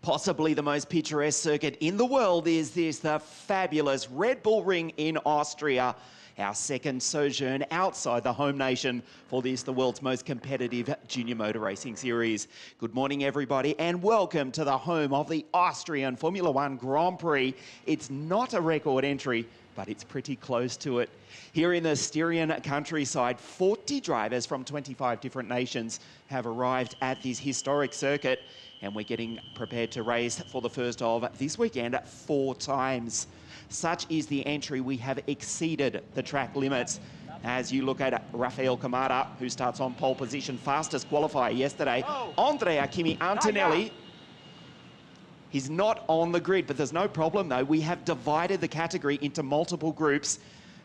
Possibly the most picturesque circuit in the world is this, the fabulous Red Bull Ring in Austria. Our second sojourn outside the home nation for this, the world's most competitive junior motor racing series. Good morning, everybody, and welcome to the home of the Austrian Formula One Grand Prix. It's not a record entry, but it's pretty close to it. Here in the Styrian countryside, 40 drivers from 25 different nations have arrived at this historic circuit, and we're getting prepared to race for the first of this weekend 4 times. Such is the entry, we have exceeded the track limits. As you look at Raffaele Camara, who starts on pole position, fastest qualifier yesterday. Andrea Kimi Antonelli, he's not on the grid, but there's no problem though. We have divided the category into multiple groups.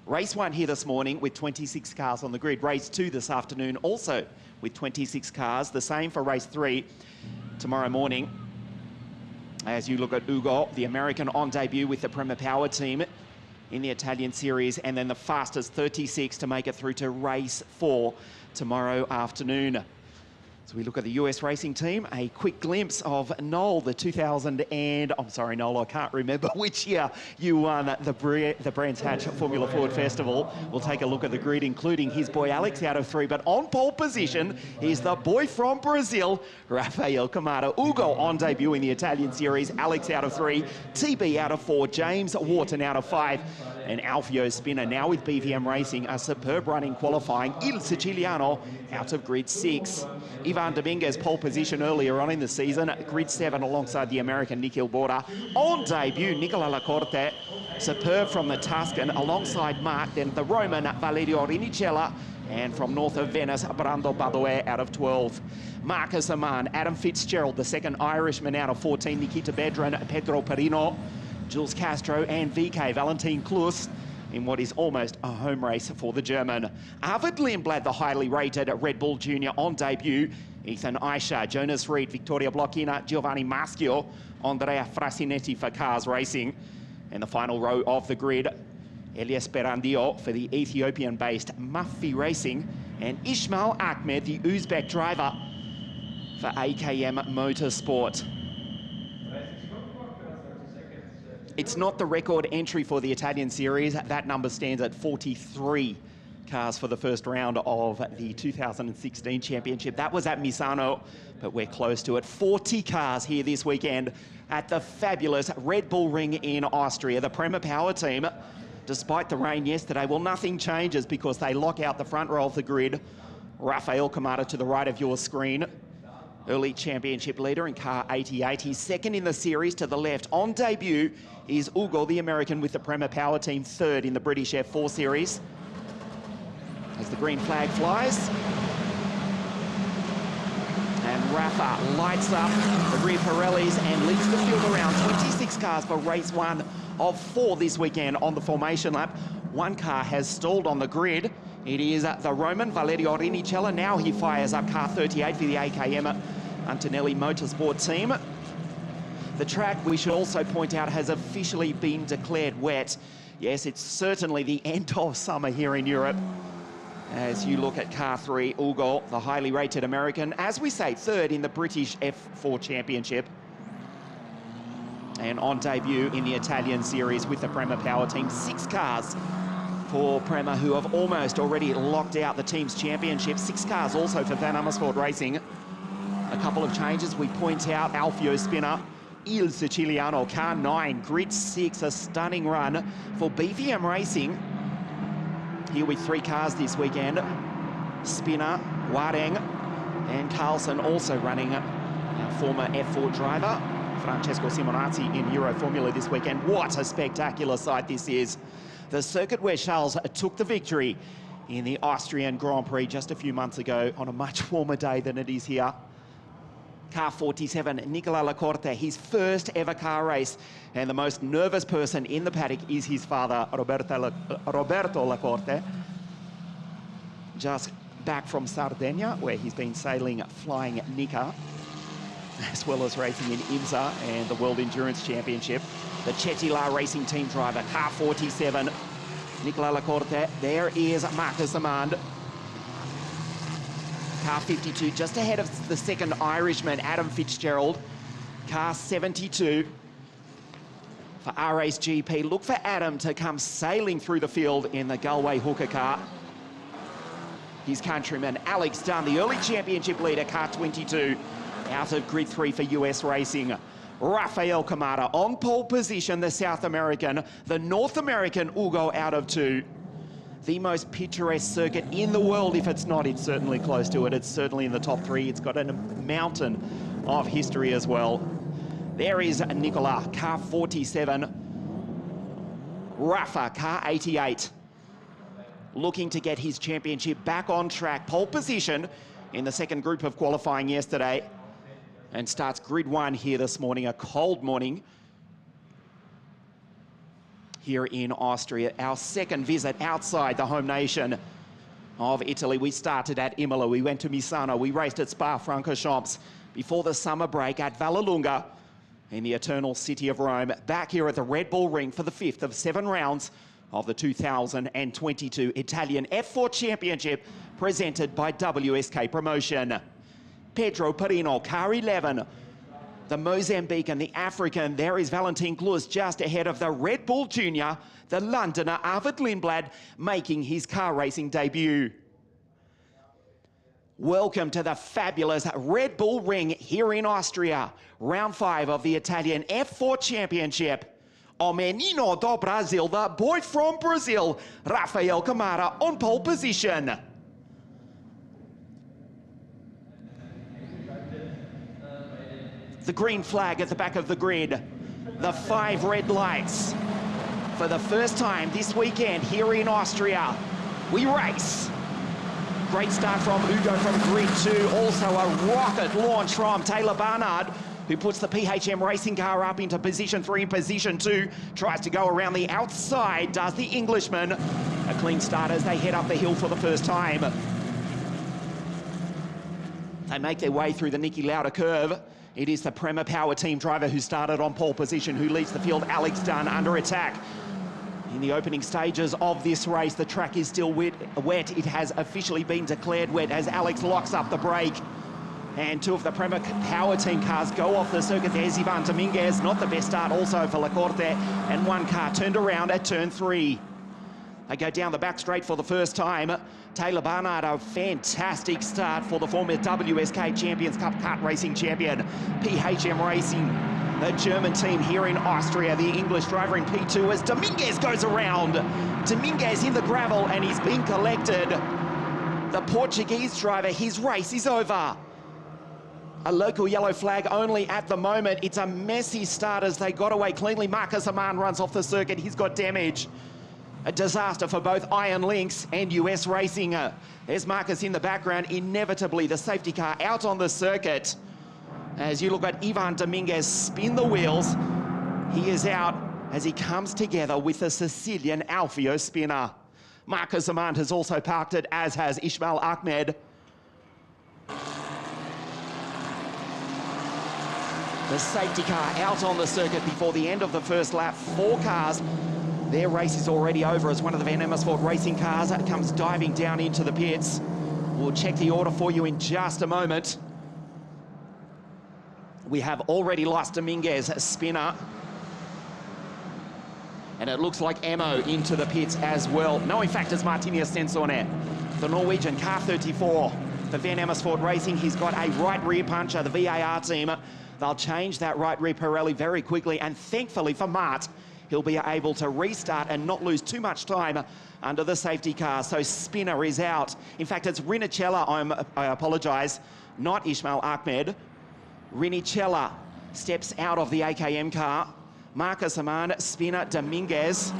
Race 1 here this morning with 26 cars on the grid. Race 2 this afternoon also with 26 cars. The same for race 3 tomorrow morning. As you look at Ugo, the American on debut with the Prema Power team in the Italian series, and then the fastest 36 to make it through to race 4 tomorrow afternoon. So we look at the US racing team, a quick glimpse of Noel, I'm sorry, Noel, I can't remember which year you won the Brands Hatch Formula Ford Festival. We'll take a look at the grid, including his boy Alex out of 3, but on pole position is the boy from Brazil, Raffaele Camara. Ugo on debut in the Italian series, Alex out of 3, TB out of 4, James Wharton out of 5, and Alfio Spinner now with BVM Racing, a superb run in qualifying, Il Siciliano out of grid 6. Ivan Dominguez pole position earlier on in the season, grid 7 alongside the American Nikhil Borda. On debut, Nicola Lacorte, superb from the Tuscan alongside Mark, then the Roman Valerio Rinicella, and from north of Venice, Brando Badoer out of 12. Marcus Aman, Adam Fitzgerald, the second Irishman out of 14, Nikita Bedran, Pedro Perino, Jules Castro and VK Valentin Klus in what is almost a home race for the German. Arvid Lindblad, the highly rated Red Bull Junior on debut. Ethan Aisha, Jonas Reed, Victoria Blocchina, Giovanni Maschio, Andrea Frasinetti for Cars Racing. And the final row of the grid, Elias Berandio for the Ethiopian-based Maffi Racing, and Ismail Ahmed, the Uzbek driver for AKM Motorsport. It's not the record entry for the Italian series. That number stands at 43 cars for the first round of the 2016 championship. That was at Misano, but we're close to it. 40 cars here this weekend at the fabulous Red Bull Ring in Austria. The Prema Power team, despite the rain yesterday, well, nothing changes because they lock out the front row of the grid. Raffaele Camara to the right of your screen, early championship leader in car 88. He's second in the series to the left. On debut is Ugo, the American with the Prema Power team, third in the British F4 series. As the green flag flies. And Rafa lights up the rear Pirellis and leads the field around. 26 cars for race 1 of 4 this weekend on the formation lap. One car has stalled on the grid. It is the Roman Valerio Rinicella. Now he fires up car 38 for the AKM Antonelli Motorsport team. The track, we should also point out, has officially been declared wet. Yes, it's certainly the end of summer here in Europe. As you look at car 3, Ugo, the highly rated American, as we say, third in the British F.4 Championship. And on debut in the Italian series with the Prema Power team, 6 cars for Prema, who have almost already locked out the team's championship. 6 cars also for Van Amersfoort Racing. A couple of changes we point out. Alfio Spinner, Il Siciliano, car 9, grid 6, a stunning run for BVM Racing. Here with 3 cars this weekend. Spinner, Wareng, and Carlson also running our former F4 driver, Francesco Simonazzi, in Euro Formula this weekend. What a spectacular sight this is. The circuit where Charles took the victory in the Austrian Grand Prix just a few months ago on a much warmer day than it is here. Car 47, Nicola Lacorte, his first ever car race, and the most nervous person in the paddock is his father, Roberto Lacorte. Just back from Sardinia, where he's been sailing Flying Nika, as well as racing in IMSA and the World Endurance Championship. The Chetila Racing Team driver, car 47, Nicola Lacorte. There is Marcus Amand. Car 52, just ahead of the second Irishman, Adam Fitzgerald. car 72. For RA's GP, look for Adam to come sailing through the field in the Galway hooker car. His countryman, Alex Dunn, the early championship leader, car 22, out of grid 3 for US Racing. Rafael Camara on pole position, the South American. The North American, Ugo, out of 2. The most picturesque circuit in the world. If it's not, it's certainly close to it. It's certainly in the top 3. It's got a mountain of history as well. There is Nicola, car 47. Rafa, car 88. Looking to get his championship back on track. Pole position in the second group of qualifying yesterday. And starts grid 1 here this morning, a cold morning here in Austria. Our second visit outside the home nation of Italy. We started at Imola, we went to Misano, we raced at Spa-Francorchamps before the summer break at Vallelunga in the eternal city of Rome. Back here at the Red Bull Ring for the 5th of 7 rounds of the 2022 Italian F.4 Championship presented by WSK Promotion. Pedro Perino, car 11. The Mozambican, the African, there is Valentin Glus just ahead of the Red Bull Junior, the Londoner Arvid Lindblad, making his car racing debut. Welcome to the fabulous Red Bull Ring here in Austria. Round 5 of the Italian F4 Championship. O menino do Brasil, the boy from Brazil, Rafael Camara on pole position. The green flag at the back of the grid. The 5 red lights. For the first time this weekend here in Austria, we race. Great start from Ugo from grid 2. Also a rocket launch from Taylor Barnard, who puts the PHM racing car up into position 3 and position 2. Tries to go around the outside, does the Englishman. A clean start as they head up the hill for the first time. They make their way through the Niki Lauda curve. It is the Prema Power team driver who started on pole position, who leads the field, Alex Dunn, under attack. In the opening stages of this race, the track is still wet. It has officially been declared wet as Alex locks up the brake. And 2 of the Prema Power team cars go off the circuit. There's Ivan Dominguez, not the best start also for La Corte. And 1 car turned around at turn 3. They go down the back straight for the first time. Taylor Barnard, a fantastic start for the former WSK Champions Cup kart racing champion. PHM Racing, the German team here in Austria. The English driver in P2 as Dominguez goes around. Dominguez in the gravel and he's been collected. The Portuguese driver, his race is over. A local yellow flag only at the moment. It's a messy start as they got away cleanly. Marcus Aman runs off the circuit. He's got damage. A disaster for both Iron Lynx and US Racing. There's Marcus in the background. Inevitably, the safety car out on the circuit. As you look at Ivan Dominguez spin the wheels, he is out as he comes together with the Sicilian Alfio spinner. Marcus Amand has also parked it, as has Ismail Ahmed. The safety car out on the circuit before the end of the first lap. 4 cars. Their race is already over as one of the Van Amersfoort racing cars comes diving down into the pits. We'll check the order for you in just a moment. We have already lost Dominguez, spinner. And it looks like Emo into the pits as well. No, in fact, it's Martinius Stensonet, the Norwegian, car 34 for Van Amersfoort Racing. He's got a right rear puncher, the VAR team. They'll change that right rear Pirelli very quickly. And thankfully for Mart, he'll be able to restart and not lose too much time under the safety car. So Spinner is out. In fact, it's Rinicella, I apologise, not Ismail Ahmed. Rinicella steps out of the AKM car. Marcus Aman, Spinner, Dominguez.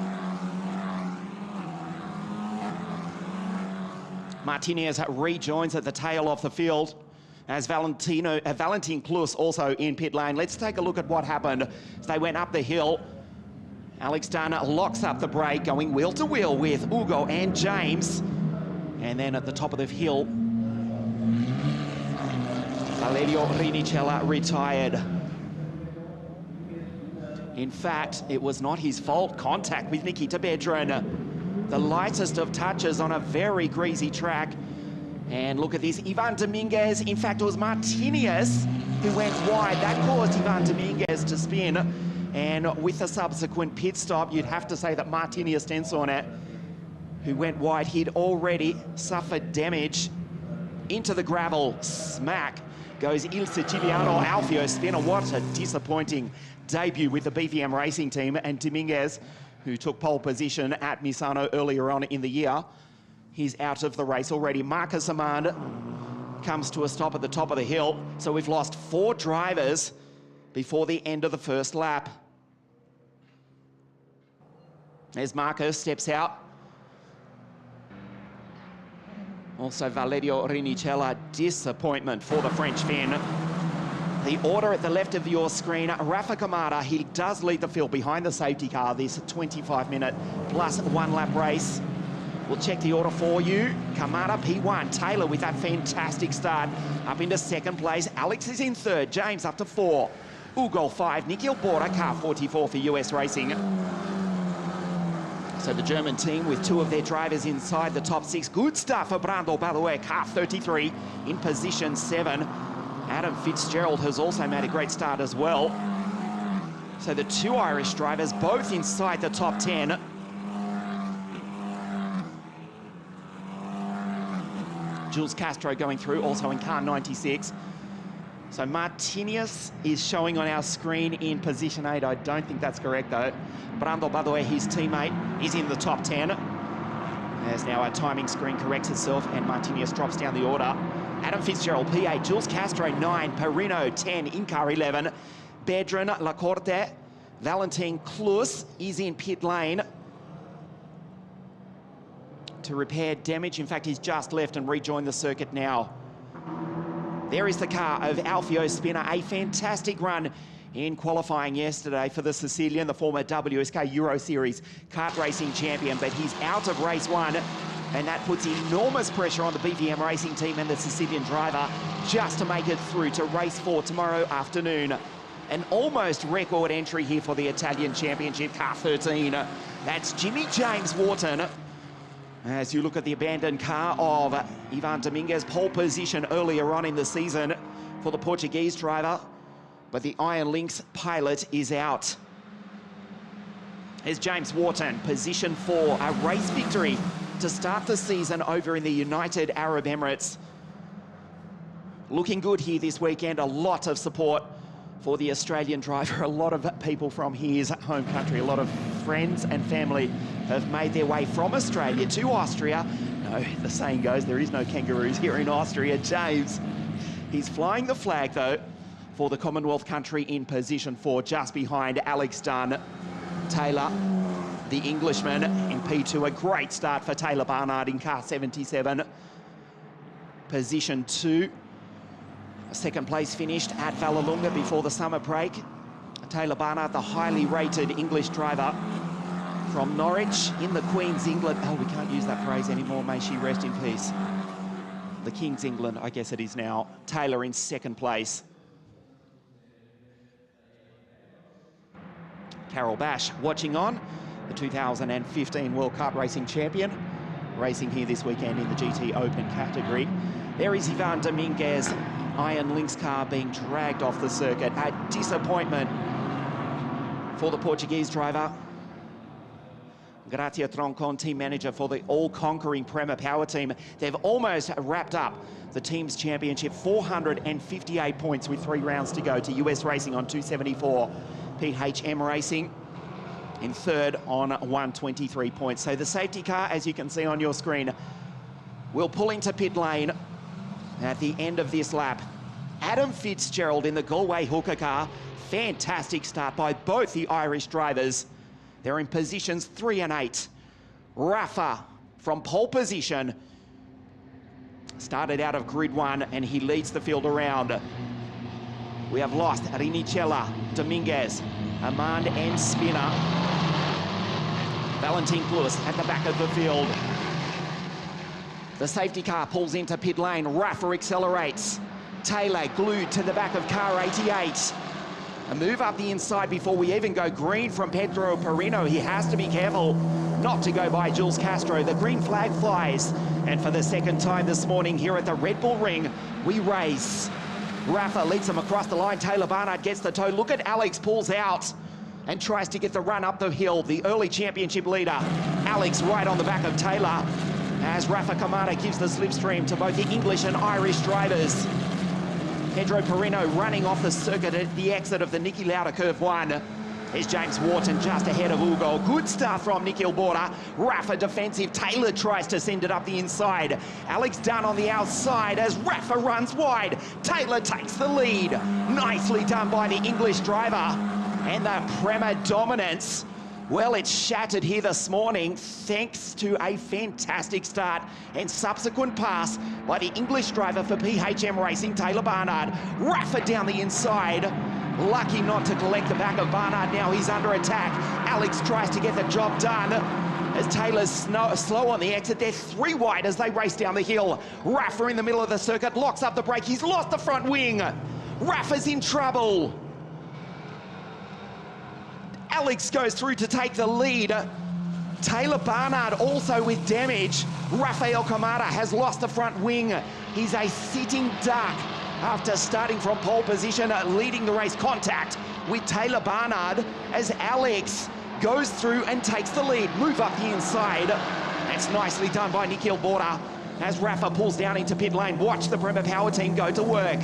Martinez rejoins at the tail of the field as Valentin Klus also in pit lane. Let's take a look at what happened as they went up the hill. Alex Dunn locks up the brake, going wheel to wheel with Ugo and James. And then at the top of the hill, Valerio Rinicella retired. In fact, it was not his fault. Contact with Nikita Bedrin. The lightest of touches on a very greasy track. And look at this, Ivan Dominguez. In fact, it was Martinez who went wide. That caused Ivan Dominguez to spin. And with a subsequent pit stop, you'd have to say that Martini Stensonet, who went wide, he'd already suffered damage into the gravel. Smack goes Il Siciliano Alfio Spinner. What a disappointing debut with the BVM racing team. And Dominguez, who took pole position at Misano earlier on in the year, he's out of the race already. Marcus Amand comes to a stop at the top of the hill. So we've lost 4 drivers before the end of the first lap. As Marcus steps out. Also Valerio Rinicella, disappointment for the French Finn. The order at the left of your screen, Rafa Kamada, he does lead the field behind the safety car, this 25-minute plus 1 lap race. We'll check the order for you. Kamada P1, Taylor with that fantastic start up into 2nd place. Alex is in 3rd, James up to 4. Ugo 5, Nikhil Bora, car 44 for US Racing. So the German team with 2 of their drivers inside the top 6. Good start for Brando, by the way, car 33 in position 7. Adam Fitzgerald has also made a great start as well. So the 2 Irish drivers both inside the top 10. Jules Castro going through, also in car 96. So Martinez is showing on our screen in position 8. I don't think that's correct, though. Brando, by the way, his teammate, is in the top 10. As now our timing screen corrects itself and Martinez drops down the order. Adam Fitzgerald, P8, Jules Castro, 9, Perino, 10, in car 11. Bedran Lacorte, Valentin Klus is in pit lane to repair damage. In fact, he's just left and rejoined the circuit now. There is the car of Alfio Spinner, a fantastic run in qualifying yesterday for the Sicilian, the former WSK Euro Series kart racing champion, but he's out of race 1, and that puts enormous pressure on the BVM racing team and the Sicilian driver just to make it through to race 4 tomorrow afternoon. An almost record entry here for the Italian Championship, car 13. That's Jimmy James Wharton. As you look at the abandoned car of Ivan Dominguez, pole position earlier on in the season for the Portuguese driver, but the Iron Lynx pilot is out. Here's James Wharton, position 4, a race victory to start the season over in the United Arab Emirates. Looking good here this weekend, a lot of support for the Australian driver. A lot of people from his home country, a lot of friends and family have made their way from Australia to Austria. No, the saying goes, there is no kangaroos here in Austria. James, he's flying the flag though for the Commonwealth country in position 4, just behind Alex Dunn. Taylor, the Englishman, in P2. A great start for Taylor Barnard in car 77. Position 2. A 2nd place finished at Vallelunga before the summer break. Taylor Barnard, the highly rated English driver from Norwich in the Queen's England. Oh, we can't use that phrase anymore. May she rest in peace. The King's England, I guess it is now. Taylor in 2nd place. Carol Bash watching on, the 2015 World Cup racing champion, racing here this weekend in the GT Open category. There is Ivan Dominguez, Iron Lynx car being dragged off the circuit. A disappointment for the Portuguese driver. Gratia Troncon, team manager for the all-conquering Prema Power team. They've almost wrapped up the team's championship, 458 points with 3 rounds to go to US Racing on 274. PHM Racing in 3rd on 123 points. So the safety car, as you can see on your screen, will pull into pit lane at the end of this lap. Adam Fitzgerald in the Galway Hooker car. Fantastic start by both the Irish drivers. They're in positions 3 and 8. Rafa from pole position started out of grid 1 and he leads the field around. We have lost Rinicella, Dominguez, Amand and Spinner. Valentin Klus at the back of the field. The safety car pulls into pit lane. Rafa accelerates. Taylor glued to the back of car 88. A move up the inside before we even go green from Pedro Perino. He has to be careful not to go by Jules Castro. The green flag flies. And for the 2nd time this morning here at the Red Bull Ring, we race. Rafa leads them across the line. Taylor Barnard gets the toe. Look at Alex, pulls out and tries to get the run up the hill. The early championship leader, Alex, right on the back of Taylor, as Rafa Kamada gives the slipstream to both the English and Irish drivers. Pedro Perino running off the circuit at the exit of the Niki Lauda Curve 1. There's James Wharton just ahead of Ugo. Good start from Nikhil Borda. Rafa defensive. Taylor tries to send it up the inside. Alex Dunn on the outside as Rafa runs wide. Taylor takes the lead. Nicely done by the English driver. And the Prema dominance, well, it's shattered here this morning thanks to a fantastic start and subsequent pass by the English driver for PHM Racing, Taylor Barnard. Rafa down the inside. Lucky not to collect the back of Barnard. Now he's under attack. Alex tries to get the job done as Taylor's slow on the exit. They're 3 wide as they race down the hill. Rafa in the middle of the circuit, locks up the brake. He's lost the front wing. Rafa's in trouble. Alex goes through to take the lead. Taylor Barnard also with damage. Rafael Kamada has lost the front wing. He's a sitting duck after starting from pole position, leading the race. Contact with Taylor Barnard as Alex goes through and takes the lead. Move up the inside. That's nicely done by Nikhil Borda as Rafa pulls down into pit lane. Watch the Prema Power team go to work.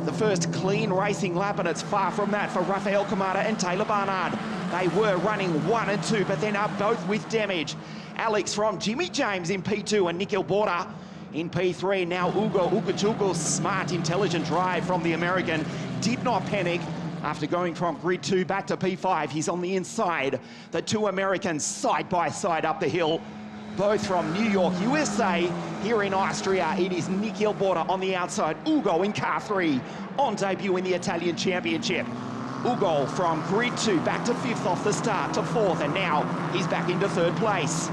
The first clean racing lap, and it's far from that for Rafael Kamada and Taylor Barnard. They were running 1 and 2, but then are both with damage. Alex from Jimmy James in P2 and Nikhil Borda in P3. Now Ugo Ugochukwu, smart, intelligent drive from the American. Did not panic after going from grid 2 back to P5. He's on the inside. The 2 Americans side by side up the hill. Both from New York, USA. Here in Austria, it is Nikhil Borda on the outside. Ugo in car 3 on debut in the Italian Championship. Ugo from grid 2 back to 5th off the start to 4th, and now he's back into 3rd place.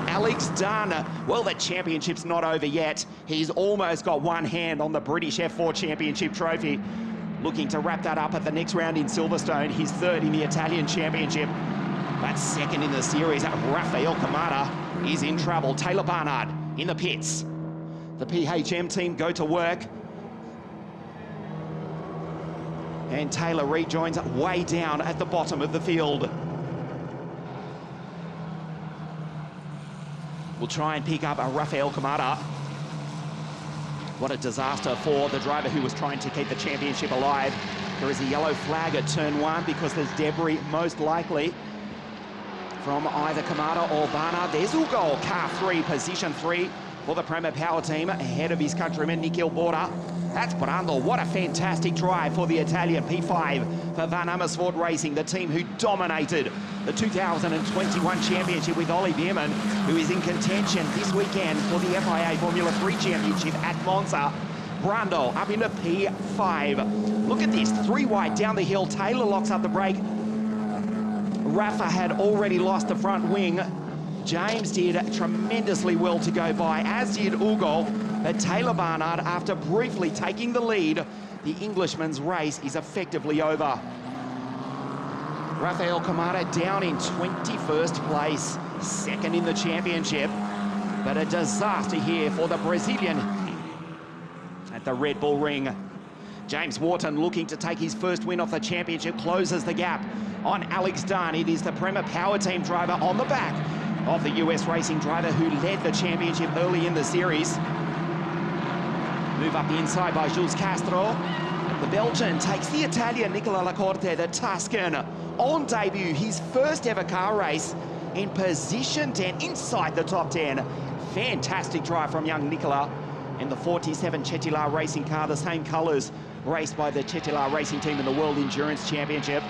Alex Dunn, well, the championship's not over yet. He's almost got one hand on the British F4 Championship trophy. Looking to wrap that up at the next round in Silverstone. He's 3rd in the Italian Championship, but 2nd in the series. Rafael Kamada is in trouble. Taylor Barnard in the pits. The PHM team go to work. And Taylor rejoins way down at the bottom of the field. We'll try and pick up a Rafael Kamada. What a disaster for the driver who was trying to keep the championship alive. There is a yellow flag at turn 1 because there's debris, most likely, from either Kamada or Barnard. There's Ugo, car 3, position 3 for the Prema Power team, ahead of his countryman Nikhil Borda. That's Brandl. What a fantastic drive for the Italian. P5 for Van Amersfoort Racing, the team who dominated the 2021 championship with Ollie Bierman, who is in contention this weekend for the FIA Formula 3 Championship at Monza. Brandl up into P5. Look at this, 3 wide down the hill. Taylor locks up the brake. Rafa had already lost the front wing. James did tremendously well to go by, as did Ugo. But Taylor Barnard, after briefly taking the lead, the Englishman's race is effectively over. Rafael Kamada down in 21st place, 2nd in the championship. But a disaster here for the Brazilian at the Red Bull Ring. James Wharton looking to take his first win off the championship, closes the gap on Alex Dunn. It is the Prema Power team driver on the back of the US racing driver who led the championship early in the series. Move up the inside by Jules Castro. The Belgian takes the Italian Nicola Lacorte, the Tuscan, on debut, his first ever car race in position 10, inside the top 10. Fantastic drive from young Nicola in the 47 Cetilar racing car, the same colours raced by the Cetilar racing team in the World Endurance Championship.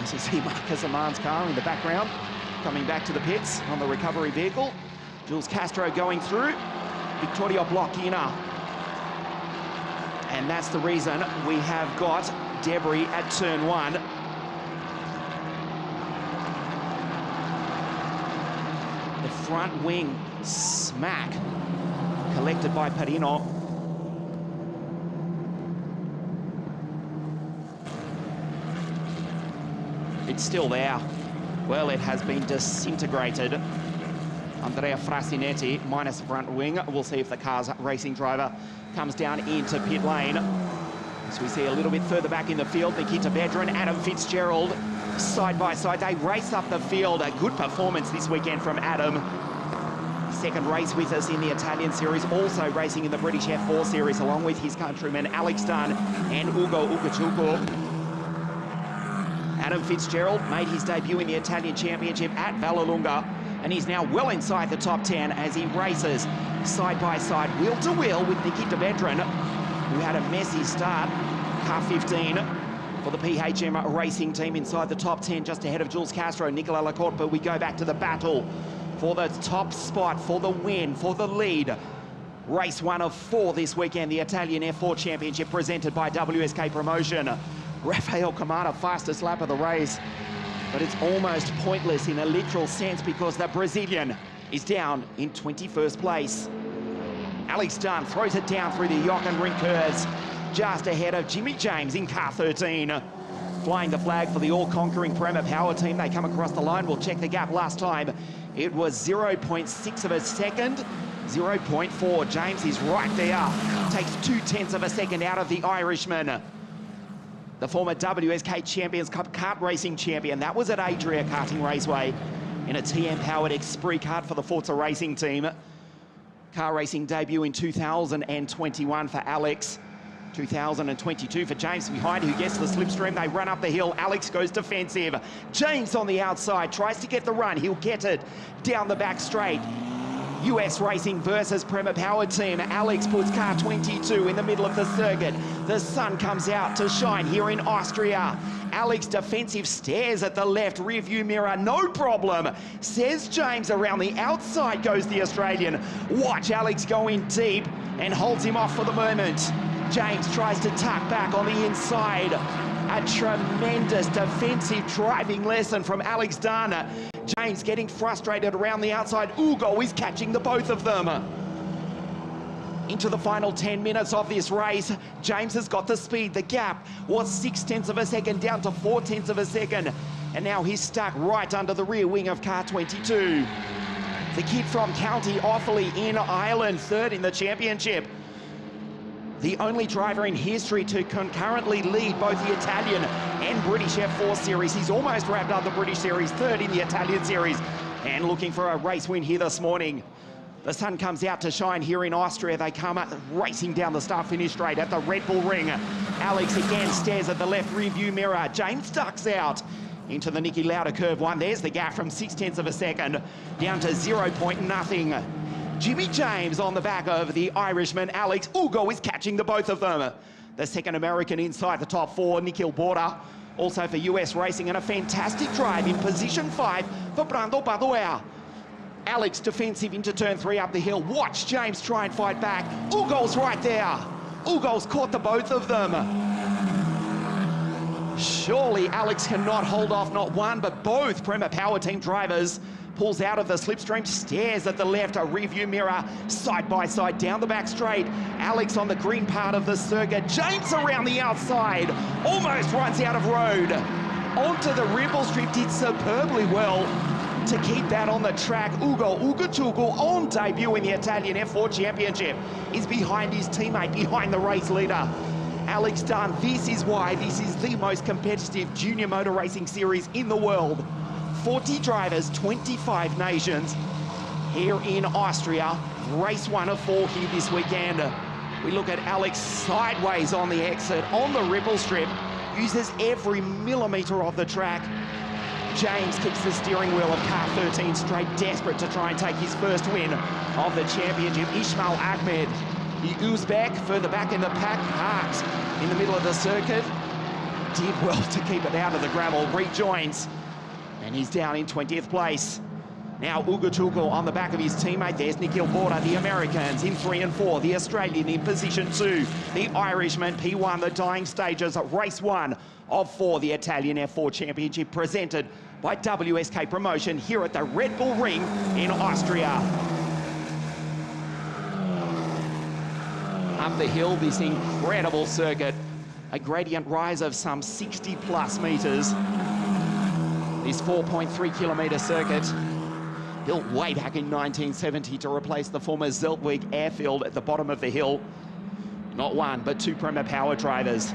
As you see Marcus Aman's car in the background, coming back to the pits on the recovery vehicle. Jules Castro going through, Vittorio Blocchina. And that's the reason we have got debris at turn 1. The front wing smack collected by Perino. It's still there. Well, it has been disintegrated. Andrea Frasinetti minus front wing. We'll see if the car's racing driver comes down into pit lane. As we see a little bit further back in the field, Nikita Vedran, Adam Fitzgerald, side by side. They race up the field. A good performance this weekend from Adam. Second race with us in the Italian series, also racing in the British F4 series, along with his countrymen Alex Dunn and Ugo Ugochukwu. Adam Fitzgerald made his debut in the Italian Championship at Vallelunga, and he's now well inside the top 10 as he races side by side, wheel to wheel with Nikita Vedran, who had a messy start, car 15 for the PHM racing team inside the top 10, just ahead of Jules Castro, Nicola Lacorte. But we go back to the battle for the top spot, for the win, for the lead. Race 1 of 4 this weekend, the Italian F4 Championship presented by WSK Promotion. Rafael Kamana, fastest lap of the race, but it's almost pointless in a literal sense because the Brazilian is down in 21st place. Alex Dunn throws it down through the Jochen curves, just ahead of Jimmy James in car 13. Flying the flag for the all-conquering Prema Power team. They come across the line. We'll check the gap last time. It was 0.6 of a second, 0.4. James is right there. Takes 0.2 of a second out of the Irishman. The former WSK Champions Cup kart racing champion. That was at Adria Karting Raceway in a TM-powered Esprit kart for the Forza racing team. Car racing debut in 2021 for Alex. 2022 for James behind, who gets the slipstream. They run up the hill. Alex goes defensive. James on the outside tries to get the run. He'll get it down the back straight. US Racing versus Prema Power team. Alex puts car 22 in the middle of the circuit. The sun comes out to shine here in Austria. Alex defensive, stares at the left rear view mirror. No problem, says James. Around the outside goes the Australian. Watch Alex go in deep and holds him off for the moment. James tries to tuck back on the inside. A tremendous defensive driving lesson from Alex Dunn. James getting frustrated around the outside. Ugo is catching the both of them. Into the final 10 minutes of this race, James has got the speed. The gap was 0.6 of a second down to 0.4 of a second. And now he's stuck right under the rear wing of car 22. The kid from County Offaly in Ireland, third in the championship. The only driver in history to concurrently lead both the Italian and British F4 series. He's almost wrapped up the British series, third in the Italian series, and looking for a race win here this morning. The sun comes out to shine here in Austria. They come up racing down the start-finish straight at the Red Bull Ring. Alex again stares at the left rear view mirror. James ducks out into the Niki Lauda curve one. There's the gap from 0.6 of a second down to 0.0. Jimmy James on the back of the Irishman, Alex. Ugo is catching the both of them. The second American inside the top 4, Nikhil Borda, also for US Racing, and a fantastic drive in position 5 for Brando Badoer. Alex defensive into turn 3 up the hill. Watch James try and fight back. Ugo's right there. Ugo's caught the both of them. Surely Alex cannot hold off not one, but both Prema Power team drivers. Pulls out of the slipstream, stares at the left, a review mirror, side by side, down the back straight. Alex on the green part of the circuit. James around the outside, almost runs out of road. Onto the Rimble strip, did superbly well to keep that on the track. Ugo Ugochukwu, on debut in the Italian F4 Championship, is behind his teammate, behind the race leader. Alex Dunn, this is why this is the most competitive junior motor racing series in the world. 40 drivers, 25 nations here in Austria. Race 1 of 4 here this weekend. We look at Alex sideways on the exit, on the Ripple strip, uses every millimetre of the track. James kicks the steering wheel of car 13 straight, desperate to try and take his first win of the championship. Ismail Ahmed, the Uzbek, further back in the pack, parked in the middle of the circuit. Did well to keep it out of the gravel, rejoins. And he's down in 20th place. Now Ugochukwu on the back of his teammate. There's Nikhil Borda, the Americans in 3 and 4. The Australian in position 2. The Irishman, P1, the dying stages of race 1 of 4. The Italian F4 Championship presented by WSK Promotion here at the Red Bull Ring in Austria. Up the hill, this incredible circuit. A gradient rise of some 60+ meters. This 4.3 kilometre circuit Built way back in 1970 to replace the former Zeltweg airfield at the bottom of the hill. Not one, but two Prema Power drivers.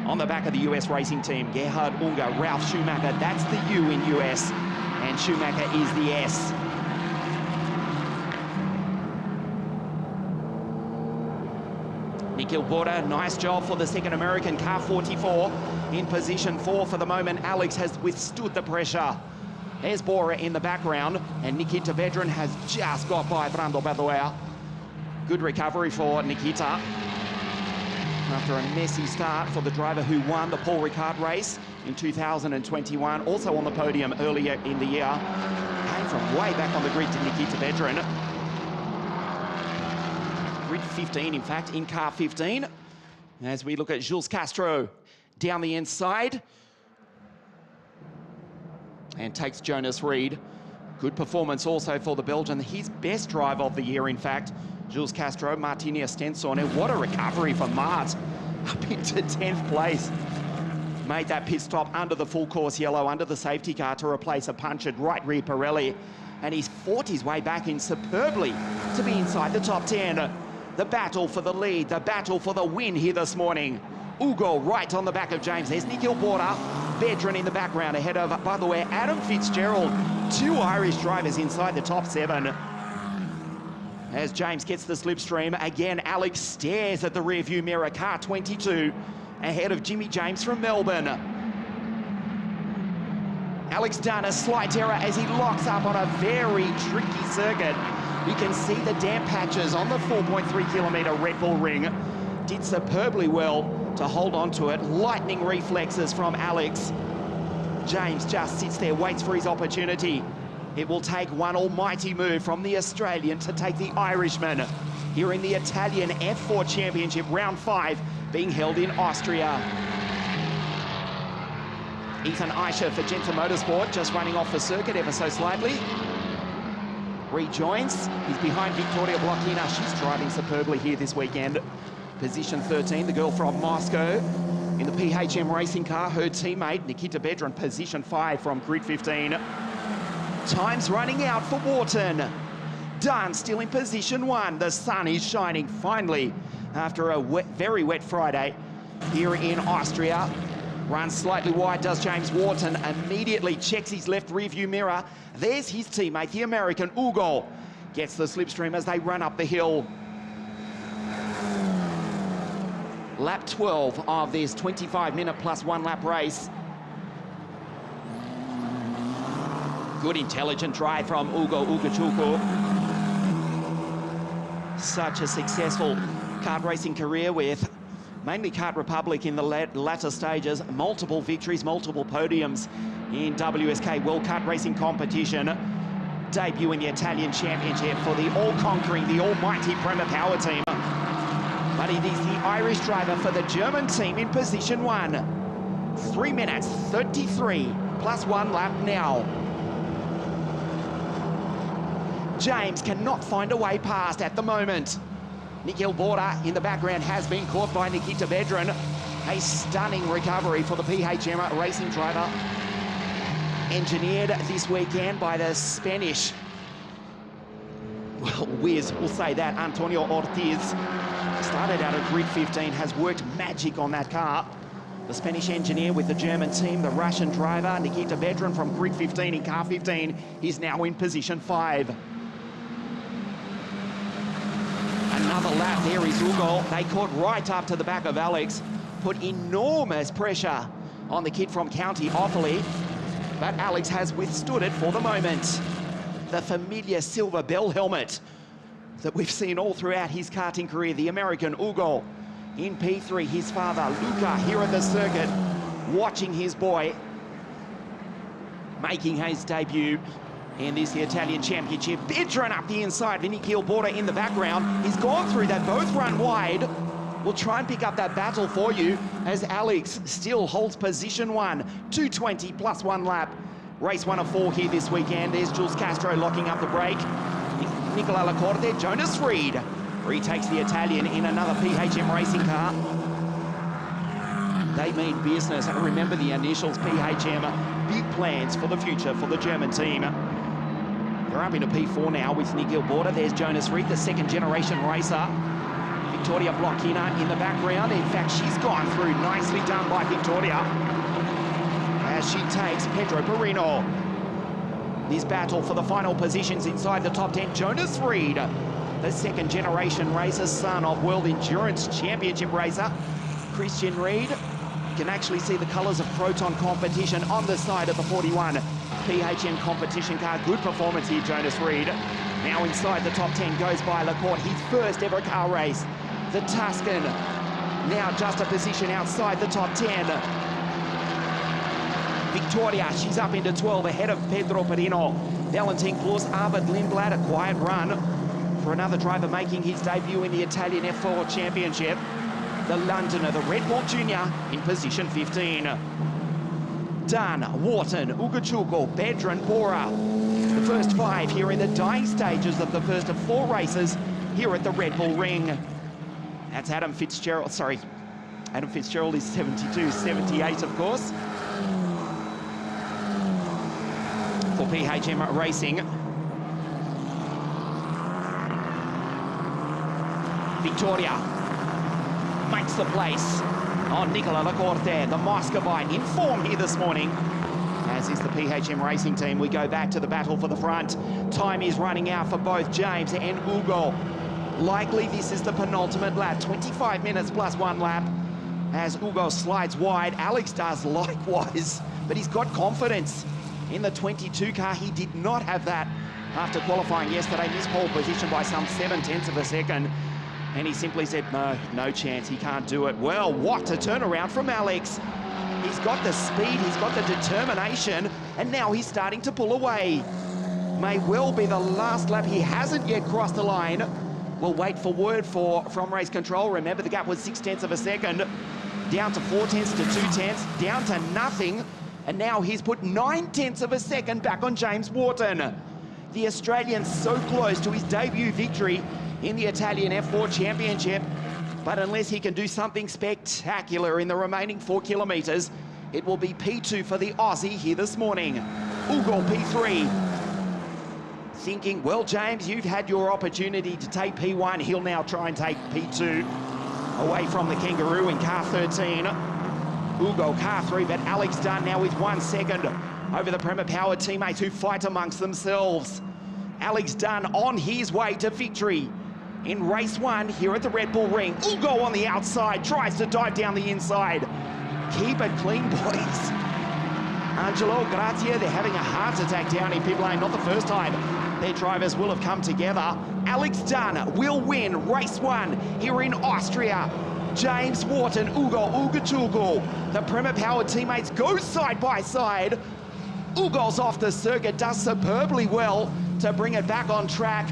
On the back of the US racing team, Gerhard Unger, Ralf Schumacher, that's the U in US, and Schumacher is the S. Nikhil Bora, nice job for the second American, car 44 in position 4 for the moment. Alex has withstood the pressure. There's Bora in the background, and Nikita Vedran has just got by Brando Badoer. Good recovery for Nikita. After a messy start for the driver who won the Paul Ricard race in 2021, also on the podium earlier in the year. Came from way back on the grid to Nikita Vedran. Grid 15, in fact, in car 15. As we look at Jules Castro down the inside. And takes Jonas Reed. Good performance also for the Belgian. His best drive of the year, in fact. Jules Castro, Martini Stenson. And what a recovery for Mart. Up into 10th place. Made that pit stop under the full course yellow, under the safety car to replace a punctured right rear Pirelli. And he's fought his way back in superbly to be inside the top 10. The battle for the lead, the battle for the win here this morning. Ugo right on the back of James. There's Nikhil Bora, Vedran in the background ahead of, by the way, Adam Fitzgerald. Two Irish drivers inside the top 7. As James gets the slipstream, again, Alex stares at the rearview mirror, car 22, ahead of Jimmy James from Melbourne. Alex done a slight error as he locks up on a very tricky circuit. You can see the damp patches on the 4.3 kilometre Red Bull Ring. Did superbly well to hold on to it. Lightning reflexes from Alex. James just sits there, waits for his opportunity. It will take one almighty move from the Australian to take the Irishman here in the Italian F4 Championship, round 5, being held in Austria. Ethan Eicher for Genta Motorsport, just running off the circuit ever so slightly. Rejoins. He's behind Victoria Blokina. She's driving superbly here this weekend. Position 13, the girl from Moscow in the PHM racing car. Her teammate, Nikita Vedran, position 5 from grid 15. Time's running out for Wharton. Dunn still in position 1. The sun is shining finally after a very wet Friday here in Austria. Runs slightly wide, does James Wharton. Immediately checks his left rearview mirror. There's his teammate, the American Ugo. Gets the slipstream as they run up the hill. Lap 12 of this 25-minute plus 1 lap race. Good intelligent drive from Ugo Ugochukwu. Such a successful kart racing career with mainly Kart Republic in the latter stages. Multiple victories, multiple podiums in WSK World Kart Racing Competition. Debut in the Italian Championship for the all-conquering, the almighty Prema Power team. But it is the Irish driver for the German team in position 1. 3 minutes 33 plus 1 lap now. James cannot find a way past at the moment. Nikhil Bora in the background has been caught by Nikita Vedran. A stunning recovery for the PHM racing driver. Engineered this weekend by the Spanish, well, whiz, we'll say that, Antonio Ortiz. Started out at grid 15, has worked magic on that car. The Spanish engineer with the German team, the Russian driver, Nikita Vedran from grid 15 in car 15, is now in position 5. Another lap, there is Ugo. They caught right up to the back of Alex, put enormous pressure on the kid from County Offaly, but Alex has withstood it for the moment. The familiar silver bell helmet that we've seen all throughout his karting career, the American Ugo in P3, his father Luca here at the circuit, watching his boy making his debut in this the Italian Championship. Vedran up the inside, Nikhil Bora in the background. He's gone through, they both run wide. We'll try and pick up that battle for you as Alex still holds position 1, 2:20 plus 1 lap. Race 1 of 4 here this weekend. There's Jules Castro locking up the brake. Nicola Lacorte, Jonas Reed retakes the Italian in another PHM racing car. They mean business. Remember the initials, PHM, big plans for the future for the German team. They're up into P4 now with Nigel Border. There's Jonas Reed, the second-generation racer. Victoria Blockina in the background. In fact, she's gone through. Nicely done by Victoria as she takes Pedro Perino. This battle for the final positions inside the top 10. Jonas Reed, the second-generation racer, son of World Endurance Championship racer Christian Reed. You can actually see the colours of Proton Competition on the side of the 41 PHM competition car. Good performance here, Jonas Reed. Now inside the top 10 goes by Lacourt, his first ever car race. The Tuscan now just a position outside the top 10. Victoria, she's up into 12 ahead of Pedro Perino. Valentin Plus, Arvid Lindblad, a quiet run for another driver making his debut in the Italian F.4 Championship. The Londoner, the Red Bull Junior, in position 15. Dunn, Wharton, Ugochukwu, Bedran, Bora. The first 5 here in the dying stages of the first of 4 races here at the Red Bull Ring. That's Adam Fitzgerald, sorry. Adam Fitzgerald is 72, 78 of course. For PHM Racing. Victoria makes the place on Nicola Lacorte, the Moscovite, in form here this morning, as is the PHM Racing team. We go back to the battle for the front. Time is running out for both James and Ugo. Likely this is the penultimate lap, 25 minutes plus 1 lap, as Ugo slides wide. Alex does likewise, but he's got confidence in the 22 car. He did not have that after qualifying yesterday. Missed pole position by some 7/10 of a second. And he simply said, no chance, he can't do it. Well, what a turnaround from Alex. He's got the speed, he's got the determination, and now he's starting to pull away. May well be the last lap. He hasn't yet crossed the line. We'll wait for word from race control. Remember, the gap was 6/10 of a second, down to 4/10 to 2/10, down to nothing. And now he's put 9/10 of a second back on James Wharton. The Australian's so close to his debut victory in the Italian F4 Championship, but unless he can do something spectacular in the remaining 4 kilometres, it will be P2 for the Aussie here this morning. Ugo P3. Thinking, well, James, you've had your opportunity to take P1. He'll now try and take P2 away from the Kangaroo in car 13. Ugo car 3, but Alex Dunn now with 1 second over the Prema Power teammates who fight amongst themselves. Alex Dunn on his way to victory in race 1 here at the Red Bull Ring. Ugo on the outside, tries to dive down the inside. Keep it clean, boys. Angelo, Grazia, they're having a heart attack down in pit lane. Not the first time their drivers will have come together. Alex Dunn will win race 1 here in Austria. James Wharton, Ugo Ugochukwu. The Prema Power teammates go side by side. Ugo's off the circuit, does superbly well to bring it back on track.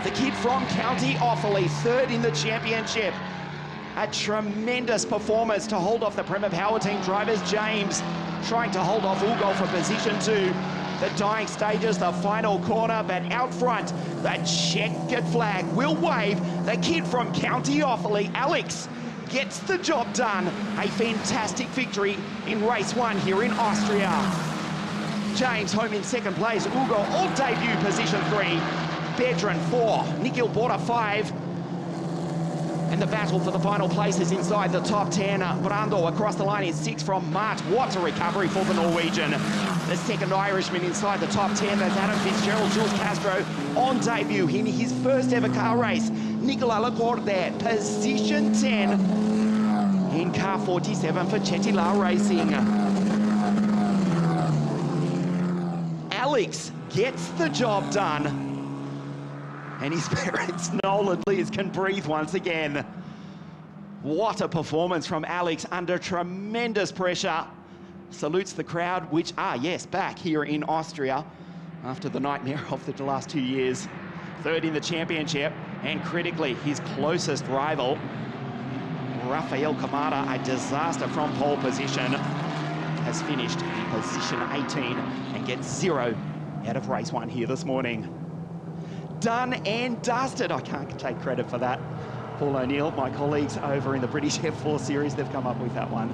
The kid from County Offaly, 3rd in the championship. A tremendous performance to hold off the Prema Power team drivers. James trying to hold off Ugo for position 2. The dying stages, the final corner, but out front, the checkered flag will wave. The kid from County Offaly, Alex, gets the job done. A fantastic victory in race 1 here in Austria. James home in 2nd place. Ugo all debut position 3. Bedran 4. Nigel Border 5. And the battle for the final places inside the top 10. Brando across the line in 6 from Mart. What a recovery for the Norwegian. The second Irishman inside the top 10. That's Adam Fitzgerald. Jules Castro on debut in his first ever car race. Nicola Lacorte, position 10 in car 47 for Chetila Racing. Alex gets the job done. And his parents, Noel and Liz, can breathe once again. What a performance from Alex under tremendous pressure. Salutes the crowd, which are, yes, back here in Austria after the nightmare of the last 2 years. 3rd in the championship, and critically, his closest rival, Rafael Camara, a disaster from pole position, has finished position 18 and gets 0 out of race 1 here this morning. Done and dusted. I can't take credit for that. Paul O'Neill, my colleagues over in the British F4 series, they've come up with that one.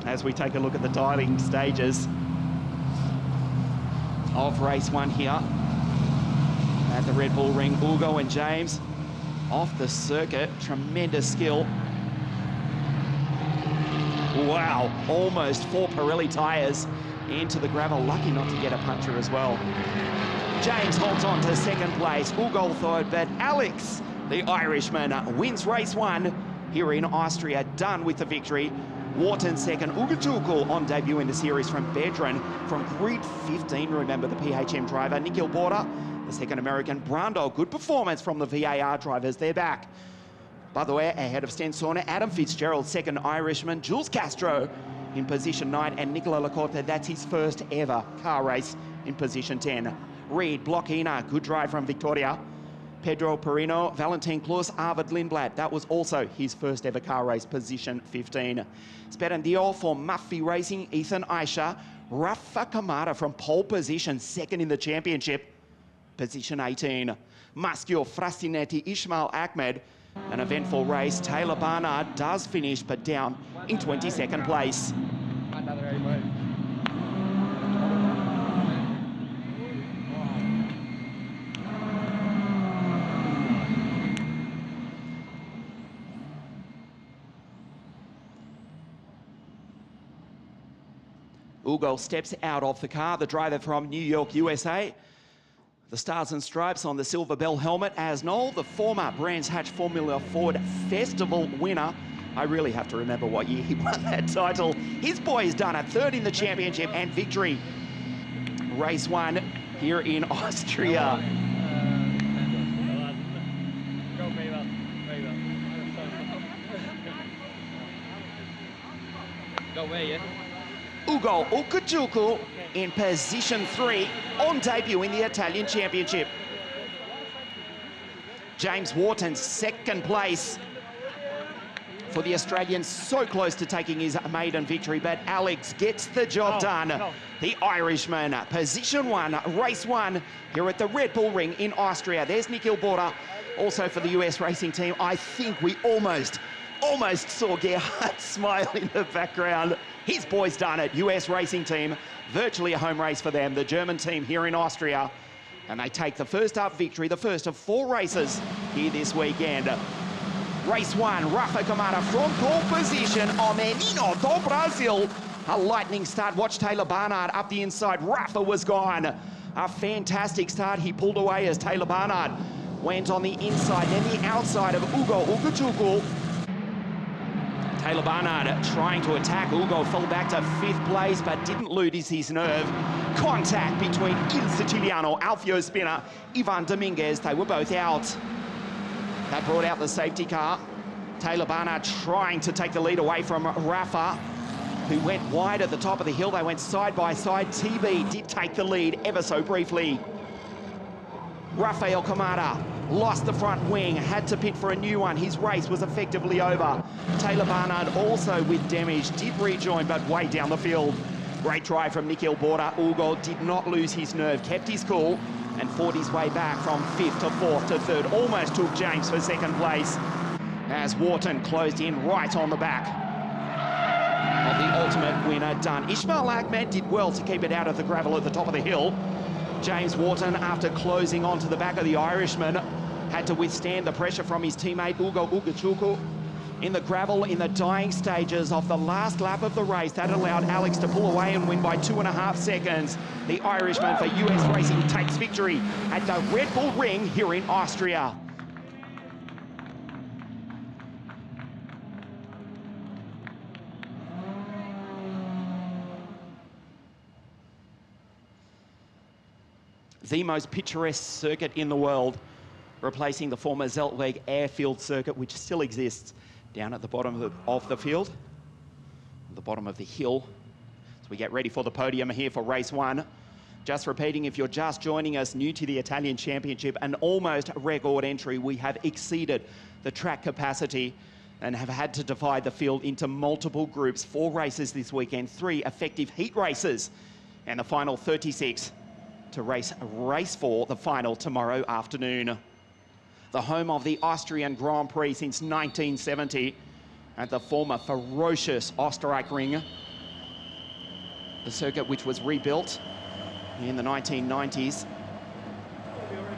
as we take a look at the dialing stages of race 1 here at the Red Bull Ring. Ugo and James off the circuit, tremendous skill. Wow, almost 4 Pirelli tyres into the gravel, lucky not to get a puncture as well. James holds on to second place, Ugo third, but Alex, the Irishman, wins race 1 here in Austria, done with the victory. Wharton second, Ugochukwu on debut in the series from Bedron from grid 15, remember the PHM driver. Nikhil Border, the second American. Brando, good performance from the VAR drivers, they're back. By the way, ahead of Stensona, Adam Fitzgerald, second Irishman. Jules Castro in position 9, and Nicola Lacorte, that's his first ever car race in position 10. Reed, Blockina, good drive from Victoria. Pedro Perino, Valentin Klus, Arvid Lindblad, that was also his first ever car race, position 15. Sperandio for Muffy Racing, Ethan Aisha. Rafa Kamara from pole position, second in the championship, position 18. Maschio Frastinetti, Ismail Ahmed, an eventful race. Taylor Barnard does finish, but down in 22nd place. Ugo steps out of the car, the driver from New York, USA. The Stars and Stripes on the Silver Bell helmet. As Noel, the former Brands Hatch Formula Ford Festival winner. I really have to remember what year he won that title. His boy has done it, third in the championship and victory. Race 1 here in Austria. Go away, yeah? Ugo Ugochukwu in position 3 on debut in the Italian Championship. James Wharton, second place for the Australian, so close to taking his maiden victory, but Alex gets the job done. The Irishman, position 1, race 1 here at the Red Bull Ring in Austria. There's Nikhil Border, also for the US racing team. I think we almost saw Gerhard smile in the background. His boys done it, US racing team, virtually a home race for them, the German team here in Austria. And they take the first up victory, the first of 4 races here this weekend. Race 1, Rafa Kamara from pole position, O Menino do Brasil. A lightning start, watch Taylor Barnard up the inside, Rafa was gone. A fantastic start, he pulled away as Taylor Barnard went on the inside, then the outside of Ugo Ugochukwu. Taylor Barnard trying to attack. Ugo fell back to 5th place, but didn't lose his nerve. Contact between Il Siciliano, Alfio Spinner, Ivan Dominguez. They were both out. That brought out the safety car. Taylor Barnard trying to take the lead away from Rafa, who went wide at the top of the hill. They went side by side. TB did take the lead ever so briefly. Rafael Kamara lost the front wing, had to pit for a new one. His race was effectively over. Taylor Barnard also with damage, did rejoin, but way down the field. Great try from Nikhil Border. Ugo did not lose his nerve, kept his cool, and fought his way back from 5th to 4th to 3rd. Almost took James for 2nd place, as Wharton closed in right on the back of the ultimate winner done. Ismail Ahmed did well to keep it out of the gravel at the top of the hill. James Wharton, after closing onto the back of the Irishman, had to withstand the pressure from his teammate Ugo Ugochukwu in the gravel in the dying stages of the last lap of the race. That allowed Alex to pull away and win by 2.5 seconds. The Irishman for US Racing takes victory at the Red Bull Ring here in Austria. The most picturesque circuit in the world, replacing the former Zeltweg airfield circuit, which still exists down at the bottom of the field, the bottom of the hill. So we get ready for the podium here for race 1. Just repeating, if you're just joining us, new to the Italian Championship, an almost record entry. We have exceeded the track capacity and have had to divide the field into multiple groups. 4 races this weekend, 3 effective heat races, and the final 36 to race 4, the final tomorrow afternoon. The home of the Austrian Grand Prix since 1970 at the former ferocious Österreich Ring. the circuit which was rebuilt in the 1990s.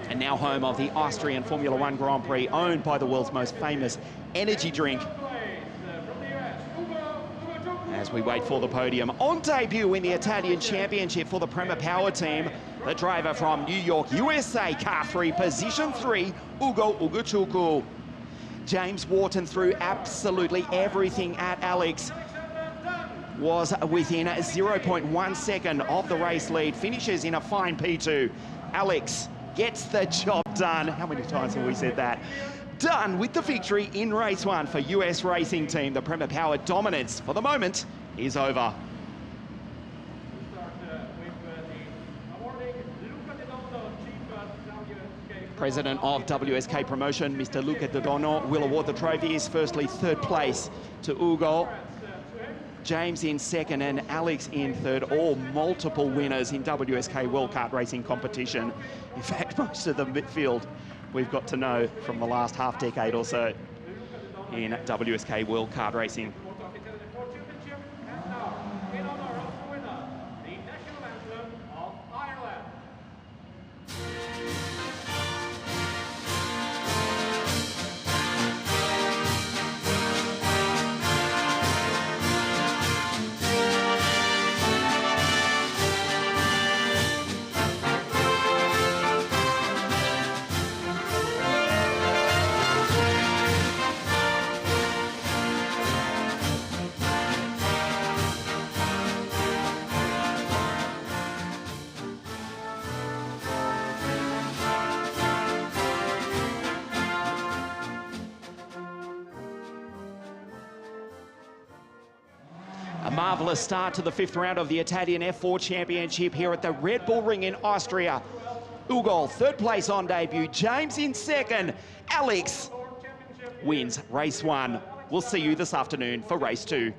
And now home of the Austrian Formula One Grand Prix, owned by the world's most famous energy drink. As we wait for the podium, on debut in the Italian Championship for the Prema Power team, the driver from New York, USA, car 3, position 3, Ugo Ugochukwu. James Wharton threw absolutely everything at Alex. Was within 0.1 second of the race lead, finishes in a fine P2. Alex gets the job done. How many times have we said that? Done with the victory in race 1 for US Racing Team. The Prema Power dominance for the moment is over. President of WSK Promotion, Mr. Luca Dodonno, will award the trophies. Firstly, 3rd place to Ugo. James in 2nd and Alex in 3rd, all multiple winners in WSK World Kart Racing competition. In fact, most of the midfield we've got to know from the last half decade or so in WSK World Kart Racing. A marvellous start to the 5th round of the Italian F.4 Championship here at the Red Bull Ring in Austria. Ugo, 3rd place on debut. James in 2nd. Alex wins race 1. We'll see you this afternoon for race 2.